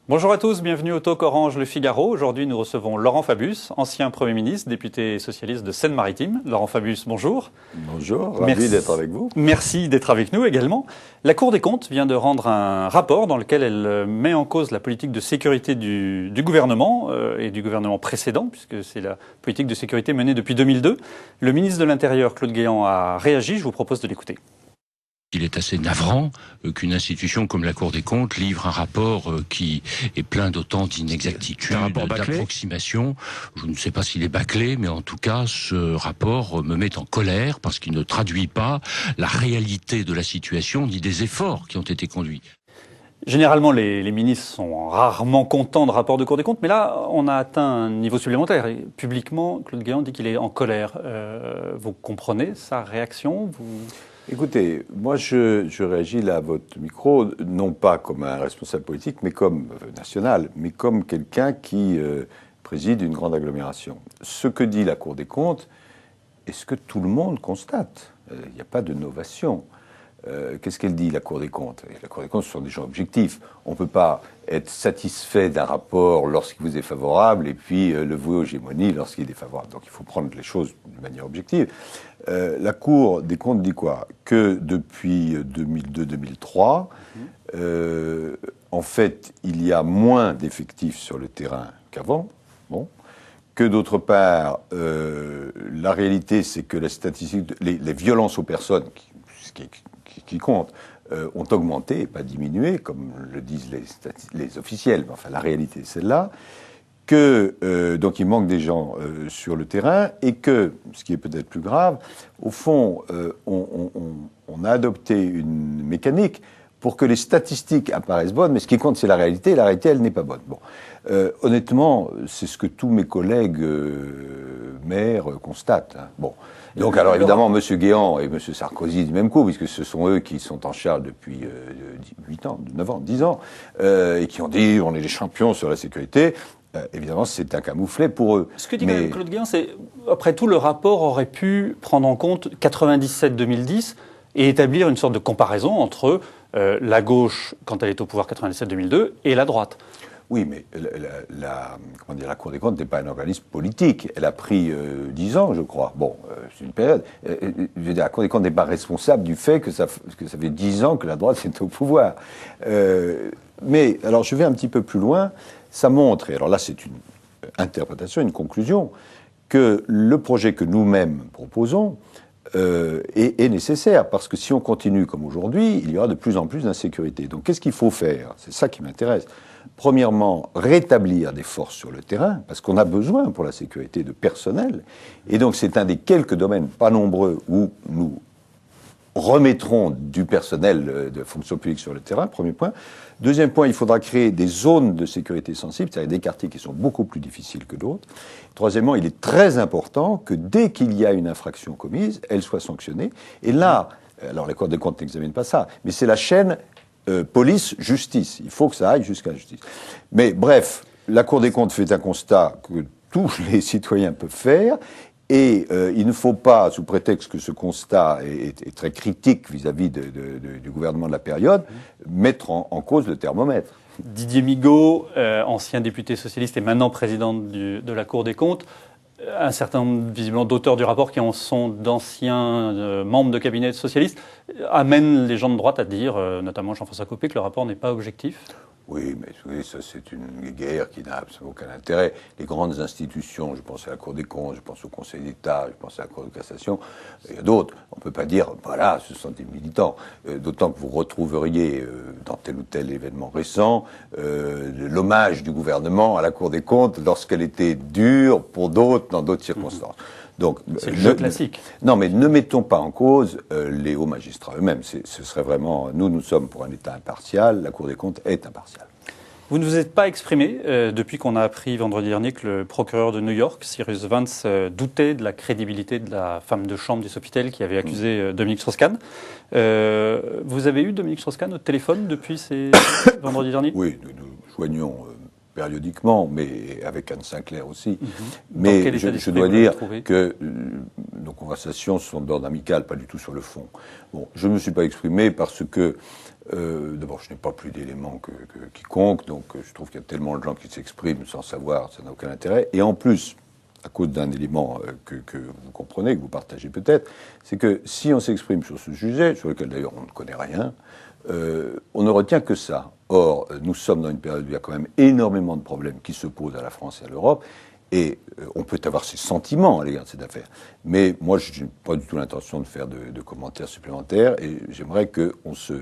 Bonjour à tous, bienvenue au Talk Orange Le Figaro. Aujourd'hui, nous recevons Laurent Fabius, ancien Premier ministre, député socialiste de Seine-Maritime. Laurent Fabius, bonjour. Bonjour, ravi d'être avec vous. Merci d'être avec nous également. La Cour des comptes vient de rendre un rapport dans lequel elle met en cause la politique de sécurité du gouvernement et du gouvernement précédent, puisque c'est la politique de sécurité menée depuis 2002. Le ministre de l'Intérieur, Claude Guéant, a réagi. Je vous propose de l'écouter. Il est assez navrant qu'une institution comme la Cour des comptes livre un rapport qui est plein d'autant d'inexactitudes, d'approximations. Je ne sais pas s'il est bâclé, mais en tout cas, ce rapport me met en colère parce qu'il ne traduit pas la réalité de la situation ni des efforts qui ont été conduits. Généralement, les ministres sont rarement contents de rapports de Cour des comptes, mais là, on a atteint un niveau supplémentaire. Et publiquement, Claude Guéant dit qu'il est en colère. Vous comprenez sa réaction ? Écoutez, moi je réagis là à votre micro, non pas comme un responsable politique, mais comme national, mais comme quelqu'un qui préside une grande agglomération. Ce que dit la Cour des comptes est ce que tout le monde constate. Il n'y a pas de novation. Qu'est-ce qu'elle dit, la Cour des comptes ? La Cour des comptes, ce sont des gens objectifs. On ne peut pas être satisfait d'un rapport lorsqu'il vous est favorable et puis le vouer aux gémonies lorsqu'il est défavorable. Donc il faut prendre les choses de manière objective. La Cour des comptes dit quoi ? Que depuis 2002-2003, en fait, il y a moins d'effectifs sur le terrain qu'avant. Bon. Que d'autre part, la réalité, c'est que les statistiques, les violences aux personnes, ce qui compte, ont augmenté et pas diminué, comme le disent les officiels. Mais enfin, la réalité, c'est celle-là. Donc il manque des gens sur le terrain et que, ce qui est peut-être plus grave, au fond, on a adopté une mécanique pour que les statistiques apparaissent bonnes, mais ce qui compte, c'est la réalité, et la réalité, elle n'est pas bonne. Bon. Honnêtement, c'est ce que tous mes collègues maires constatent. Hein. Bon. Donc, alors évidemment, M. Guéant et M. Sarkozy du même coup, puisque ce sont eux qui sont en charge depuis 8 ans, 9 ans, 10 ans, et qui ont dit on est les champions sur la sécurité. Évidemment, c'est un camouflet pour eux. Ce que dit Claude Guéant, c'est, après tout, le rapport aurait pu prendre en compte 97-2010 et établir une sorte de comparaison entre la gauche, quand elle est au pouvoir 97-2002, et la droite. Oui, mais la Cour des comptes n'est pas un organisme politique. Elle a pris 10 ans, je crois. Bon, c'est une période. Je veux dire, la Cour des comptes n'est pas responsable du fait que ça fait 10 ans que la droite est au pouvoir. Mais, alors, je vais un petit peu plus loin. Ça montre, et alors là, c'est une interprétation, une conclusion, que le projet que nous-mêmes proposons est nécessaire, parce que si on continue comme aujourd'hui, il y aura de plus en plus d'insécurité. Donc, qu'est-ce qu'il faut faire ? C'est ça qui m'intéresse. Premièrement, rétablir des forces sur le terrain, parce qu'on a besoin pour la sécurité de personnel. Et donc, c'est un des quelques domaines, pas nombreux, où nous remettrons du personnel de fonction publique sur le terrain, premier point. Deuxième point, il faudra créer des zones de sécurité sensibles, c'est-à-dire des quartiers qui sont beaucoup plus difficiles que d'autres. Troisièmement, il est très important que dès qu'il y a une infraction commise, elle soit sanctionnée. Et là, alors la Cour des comptes n'examine pas ça, mais c'est la chaîne police-justice. Il faut que ça aille jusqu'à la justice. Mais bref, la Cour des comptes fait un constat que tous les citoyens peuvent faire. Et il ne faut pas, sous prétexte que ce constat est très critique vis-à-vis du gouvernement de la période, mettre en cause le thermomètre. Didier Migaud, ancien député socialiste et maintenant président de la Cour des comptes, un certain nombre, visiblement, d'auteurs du rapport qui en sont d'anciens membres de cabinet socialistes, amènent les gens de droite à dire, notamment Jean-François Copé, que le rapport n'est pas objectif. Oui, mais ça c'est une guerre qui n'a absolument aucun intérêt. Les grandes institutions, je pense à la Cour des comptes, je pense au Conseil d'État, je pense à la Cour de cassation, il y a d'autres. On ne peut pas dire, voilà, ce sont des militants. D'autant que vous retrouveriez dans tel ou tel événement récent l'hommage du gouvernement à la Cour des comptes lorsqu'elle était dure pour d'autres, dans d'autres circonstances. Donc, c'est le jeu classique. Non, mais ne mettons pas en cause les hauts magistrats eux-mêmes. Ce serait vraiment... Nous sommes pour un État impartial. La Cour des comptes est impartiale. Vous ne vous êtes pas exprimé depuis qu'on a appris vendredi dernier que le procureur de New York, Cyrus Vance, doutait de la crédibilité de la femme de chambre du Sofitel qui avait accusé Dominique Strauss-Kahn. Vous avez eu Dominique Strauss-Kahn au téléphone depuis vendredi dernier ? Oui, nous joignons périodiquement, mais avec Anne Sinclair aussi. Dans quel Mais état je d'esprit dois vous dire l'avez trouvé que nos conversations sont d'ordre amical, pas du tout sur le fond. Bon, je ne me suis pas exprimé parce que, d'abord, je n'ai pas plus d'éléments que quiconque, donc je trouve qu'il y a tellement de gens qui s'expriment sans savoir, ça n'a aucun intérêt. Et en plus, à cause d'un élément que vous comprenez, que vous partagez peut-être, c'est que si on s'exprime sur ce sujet, sur lequel d'ailleurs on ne connaît rien, on ne retient que ça. Or, nous sommes dans une période où il y a quand même énormément de problèmes qui se posent à la France et à l'Europe, et on peut avoir ses sentiments à l'égard de cette affaire. Mais moi, je n'ai pas du tout l'intention de faire de commentaires supplémentaires, et j'aimerais qu'on se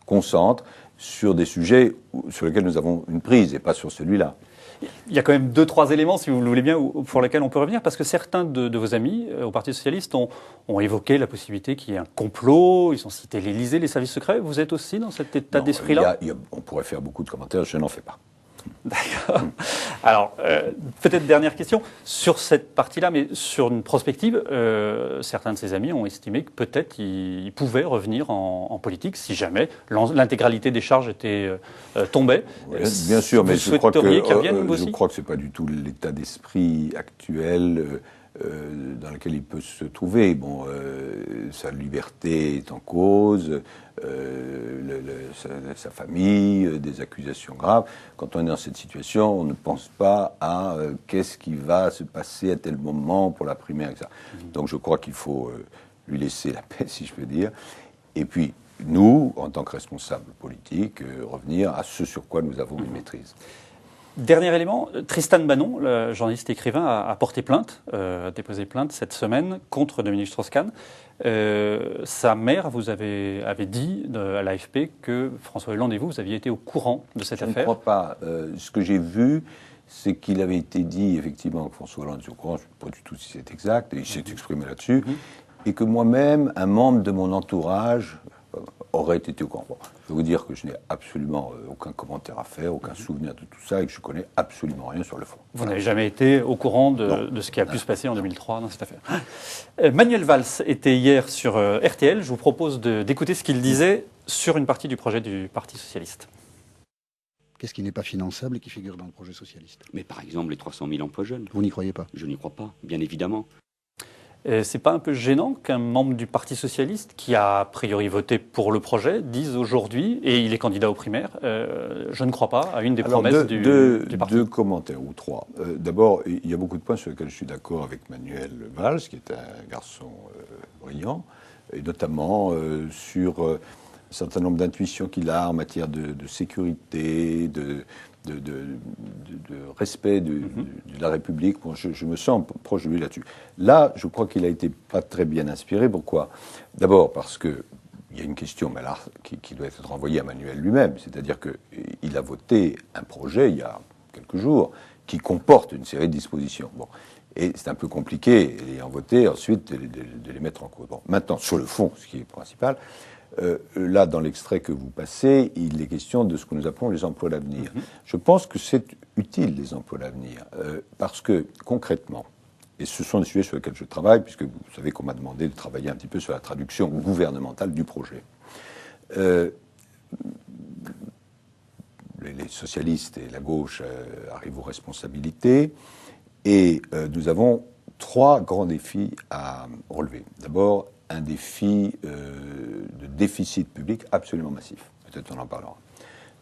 concentre sur des sujets sur lesquels nous avons une prise, et pas sur celui-là. Il y a quand même 2-3 éléments, si vous le voulez bien, pour lesquels on peut revenir, parce que certains de vos amis au Parti socialiste ont évoqué la possibilité qu'il y ait un complot, ils ont cité l'Élysée, les services secrets. Vous êtes aussi dans cet état d'esprit-là ? On pourrait faire beaucoup de commentaires, je n'en fais pas. D'accord. Alors, peut-être dernière question, sur cette partie-là, mais sur une prospective, certains de ses amis ont estimé que peut-être il pouvait revenir en politique si jamais l'intégralité des charges tombait. Oui, bien sûr, mais je crois que ce n'est pas du tout l'état d'esprit actuel dans lequel il peut se trouver. Bon, sa liberté est en cause, sa famille, des accusations graves. Quand on est dans cette situation, on ne pense pas à qu'est-ce qui va se passer à tel moment pour la primaire, etc. Donc je crois qu'il faut lui laisser la paix, si je peux dire. Et puis, nous, en tant que responsables politiques, revenir à ce sur quoi nous avons une maîtrise. Dernier élément, Tristan Banon, le journaliste écrivain, a porté plainte, a déposé plainte cette semaine contre Dominique Strauss-Kahn. Sa mère avait dit à l'AFP que François Hollande et vous aviez été au courant de cette affaire. Je ne crois pas. Ce que j'ai vu, c'est qu'il avait été dit effectivement que François Hollande était au courant, je ne sais pas du tout si c'est exact, et il s'est exprimé là-dessus, et que moi-même, un membre de mon entourage aurait été au courant. Bon, je vais vous dire que je n'ai absolument aucun commentaire à faire, aucun souvenir de tout ça, et que je ne connais absolument rien sur le fond. Vous n'avez jamais été au courant de ce qui a pu se passer en 2003 dans cette affaire. Manuel Valls était hier sur RTL. Je vous propose d'écouter ce qu'il disait sur une partie du projet du Parti socialiste. Qu'est-ce qui n'est pas finançable et qui figure dans le projet socialiste ? Mais par exemple, les 300 000 emplois jeunes. Vous n'y croyez pas ? Je n'y crois pas, bien évidemment. C'est pas un peu gênant qu'un membre du Parti socialiste, qui a a priori voté pour le projet, dise aujourd'hui, et il est candidat aux primaires, je ne crois pas à une des promesses du parti. Deux commentaires ou trois. D'abord, il y a beaucoup de points sur lesquels je suis d'accord avec Manuel Valls, qui est un garçon brillant, et notamment sur un certain nombre d'intuitions qu'il a en matière de sécurité, de respect de la République. Bon, je me sens proche de lui là-dessus. Là, je crois qu'il a été pas très bien inspiré. Pourquoi ? D'abord parce que il y a une question mais là, qui doit être renvoyée à Manuel lui-même. C'est-à-dire qu'il a voté un projet il y a quelques jours qui comporte une série de dispositions. Bon. Et c'est un peu compliqué, ayant voté, ensuite de les mettre en cause. Bon. Maintenant, sur le fond, ce qui est principal, là, dans l'extrait que vous passez, il est question de ce que nous appelons les emplois d'avenir. Je pense que c'est utile, les emplois d'avenir, parce que, concrètement, et ce sont des sujets sur lesquels je travaille, puisque vous savez qu'on m'a demandé de travailler un petit peu sur la traduction gouvernementale du projet. Les socialistes et la gauche arrivent aux responsabilités, et nous avons 3 grands défis à relever. D'abord, un défi de déficit public absolument massif. Peut-être on en parlera.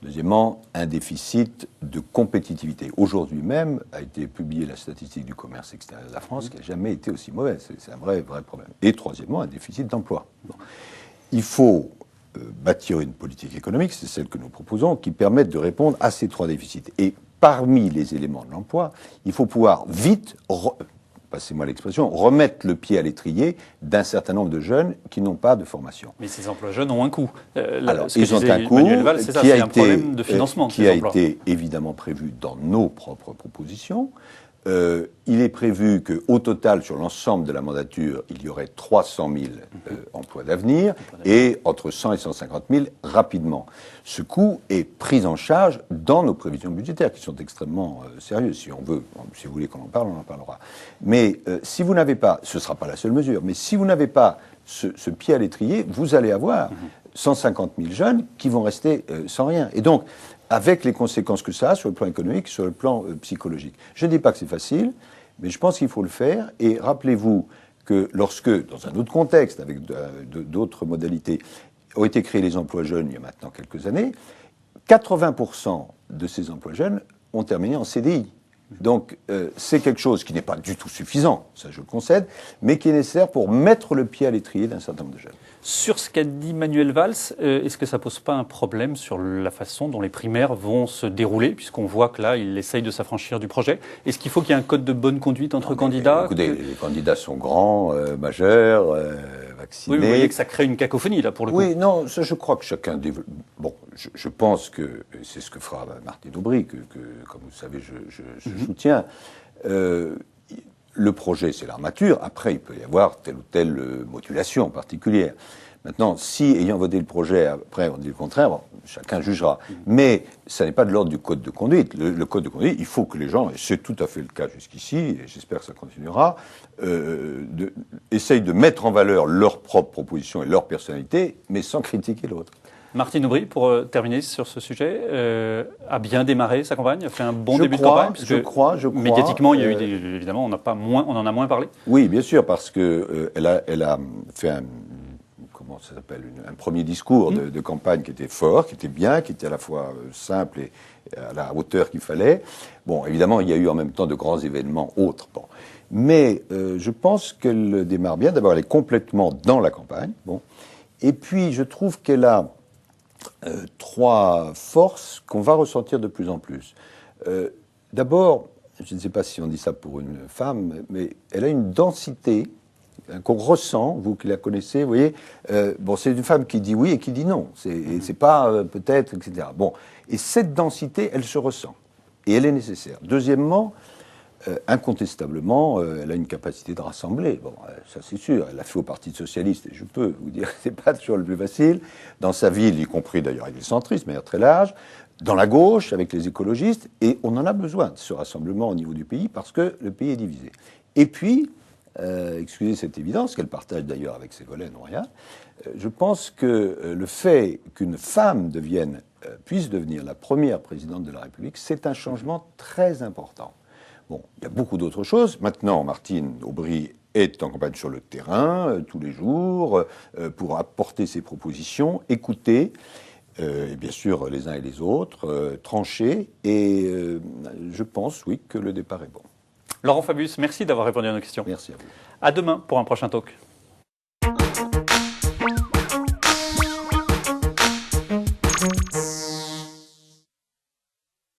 Deuxièmement, un déficit de compétitivité. Aujourd'hui même a été publiée la statistique du commerce extérieur de la France qui n'a jamais été aussi mauvaise. C'est un vrai problème. Et troisièmement, un déficit d'emploi. Bon. Il faut bâtir une politique économique, c'est celle que nous proposons, qui permette de répondre à ces 3 déficits. Et parmi les éléments de l'emploi, il faut pouvoir vite, passez-moi l'expression, remettre le pied à l'étrier d'un certain nombre de jeunes qui n'ont pas de formation. Mais ces emplois jeunes ont un coût. Alors, ils ont un coût qui a été évidemment prévu dans nos propres propositions. Il est prévu qu'au total, sur l'ensemble de la mandature, il y aurait 300 000 emplois d'avenir et entre 100 et 150 000 rapidement. Ce coût est pris en charge dans nos prévisions budgétaires, qui sont extrêmement sérieuses. Si vous voulez qu'on en parle, on en parlera. Mais si vous n'avez pas, ce ne sera pas la seule mesure, mais si vous n'avez pas ce pied à l'étrier, vous allez avoir 150 000 jeunes qui vont rester sans rien. Et donc, avec les conséquences que ça a sur le plan économique, sur le plan psychologique. Je ne dis pas que c'est facile, mais je pense qu'il faut le faire. Et rappelez-vous que lorsque, dans un autre contexte, avec d'autres modalités, ont été créés les emplois jeunes il y a maintenant quelques années, 80% de ces emplois jeunes ont terminé en CDI. Donc c'est quelque chose qui n'est pas du tout suffisant, ça je le concède, mais qui est nécessaire pour mettre le pied à l'étrier d'un certain nombre de jeunes. Sur ce qu'a dit Manuel Valls, est-ce que ça pose pas un problème sur la façon dont les primaires vont se dérouler, puisqu'on voit que là, il essaye de s'affranchir du projet? Est-ce qu'il faut qu'il y ait un code de bonne conduite entre candidats? Écoutez, les candidats sont grands, majeurs, vaccinés. Oui, vous voyez que ça crée une cacophonie, là, pour le coup. Oui, non, ça, je crois que chacun développe. Bon, je pense que c'est ce que fera Martine Aubry, que comme vous savez, je soutiens. Le projet, c'est l'armature. Après, il peut y avoir telle ou telle modulation particulière. Maintenant, si, ayant voté le projet, après on dit le contraire, bon, chacun jugera. Mais ça n'est pas de l'ordre du code de conduite. Le code de conduite, il faut que les gens, et c'est tout à fait le cas jusqu'ici, et j'espère que ça continuera, essayent de mettre en valeur leurs propres propositions et leur personnalité, mais sans critiquer l'autre. Martine Aubry, pour terminer sur ce sujet, a bien démarré sa campagne, a fait un bon début de campagne. Je crois. Médiatiquement, il y a eu évidemment, on en a moins parlé. Oui, bien sûr, parce que elle a fait un premier discours de campagne qui était fort, qui était bien, qui était à la fois simple et à la hauteur qu'il fallait. Bon, évidemment, il y a eu en même temps de grands événements autres. Bon. Mais je pense qu'elle démarre bien. D'abord, elle est complètement dans la campagne. Bon. Et puis, je trouve qu'elle a trois forces qu'on va ressentir de plus en plus. D'abord, je ne sais pas si on dit ça pour une femme, mais elle a une densité qu'on ressent, vous qui la connaissez, vous voyez. Bon, c'est une femme qui dit oui et qui dit non. C'est pas peut-être, etc. Bon, et cette densité, elle se ressent et elle est nécessaire. Deuxièmement, incontestablement, elle a une capacité de rassembler. Bon, ça c'est sûr. Elle l'a fait au Parti socialiste, et je peux vous dire que c'est pas toujours le plus facile. Dans sa ville, y compris d'ailleurs avec les centristes, de manière très large, dans la gauche, avec les écologistes, et on en a besoin de ce rassemblement au niveau du pays parce que le pays est divisé. Et puis, excusez cette évidence, qu'elle partage d'ailleurs avec ses collègues, non rien, je pense que le fait qu'une femme puisse devenir la première présidente de la République, c'est un changement très important. Bon, il y a beaucoup d'autres choses. Maintenant, Martine Aubry est en campagne sur le terrain, tous les jours, pour apporter ses propositions, écouter, et bien sûr les uns et les autres, trancher, et je pense, oui, que le départ est bon. Laurent Fabius, merci d'avoir répondu à nos questions. Merci à vous. À demain pour un prochain talk.